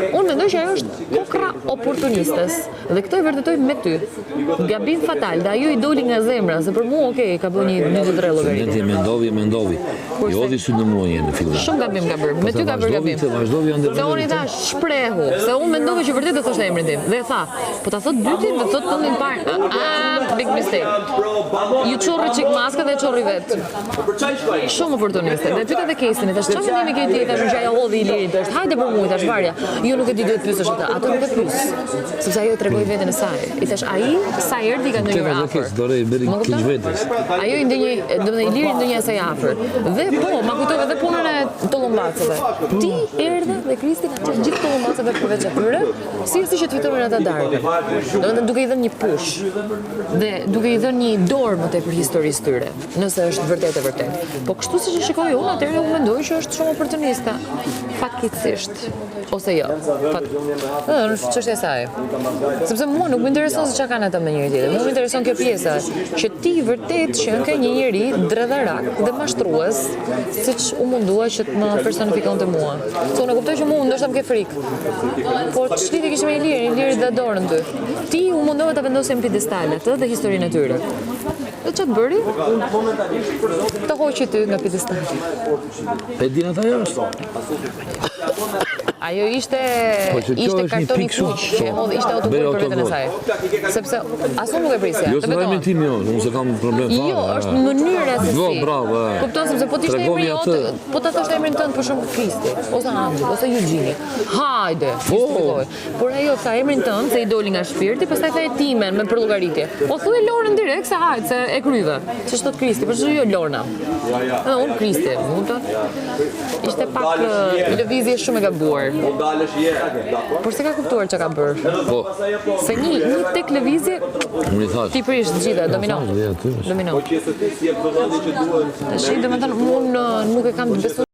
Unë mendoj që ajo është kokra oportunistes dhe këtë e vërtetoj me ty. Gabim fatal, dhe ajo i doli nga zemra, se për mua okej, ka bërë një 23 llogaritë. Ti mendovi. Jodhi sy në mua në fillim. Shumë gabim ka bërë, me ty ka bërë gabim. Vazhdovi ande. Se unë i thash shprehu, se unë mendova që vërtet do thoshte emrin tim. Dhe tha, po ta thot dytin, do thot tëndin parë. Big mistake. Ju çorri çik maska dhe çorri vet. Shumë oportuniste. Dhe pyeta te Kesin, thash çfarë mendimi ke ti tash që ajo hodhi Ilirit është. Hajde për mua tash varja. Jo nuk e di duhet pyesësh atë. Ato nuk e pyes. Sepse ajo tregoi veten e saj. I thash ai sa erdhi ka ndonjëherë afër. Dore bëri keq vetes. Ajo i ndonjë, domethënë Iliri ndonjë asaj afër. Dhe po, ma kujtova edhe punën e Tollombaceve. Ti erdhe dhe Kristi ka qenë gjithë Tollombaceve përveç atyre, si që të fitonin ata darkë. Domethënë duke i dhënë një push dhe duke i dhënë një dorë më tepër historisë tyre, nëse është vërtet e vërtet. Po kështu siç e shikoj unë, atëherë unë mendoj që është shumë oportuniste. Fatkeqësisht. Ose jo. Është çështja e saj. Sepse mua nuk më intereson se çka kanë ata me njëri tjetrin. Mua më intereson kjo pjesa që ti vërtet qen ke një njeri dredharak dhe mashtrues, siç u mundua që të më personifikonte mua. Se unë kuptoj që mua ndoshta më ke frikë. Po ç'lidhje kishte me Iliri dhe dorën ty. Ti u mundova ta vendosje në piedestale atë dhe historinë e tyre. Dhe ç'të bëri? Të hoqi ty nga piedestali. E din ata jashtë. Ajo ishte kartoni kuq, ishte autobus për veten e saj. Sepse asun nuk e prisja. Jo, s'ka emrin tim jo, unë se kam problem fare. Jo, është mënyra se si. Bravo. Kupton sepse po të ishte emri jot, po ta thoshte emrin tënd për shemb Kristi, ose Angel, ose Eugenie. Hajde. Por ajo tha emrin tënd se i doli nga shpirti, pastaj tha Timen me përllogaritje. Po thuaj Lorën direkt se hajt se e kryve. Ç'është thot Kristi, por jo Lorna. Edhe unë Kristi, kupton? Ishte pak lëvizje shumë e gabuar. Por se ka kuptuar që ka bërë. Po. Se një tek lëvizje ti prish të gjitha, domino. Tash domethënë unë nuk e kam të besuar.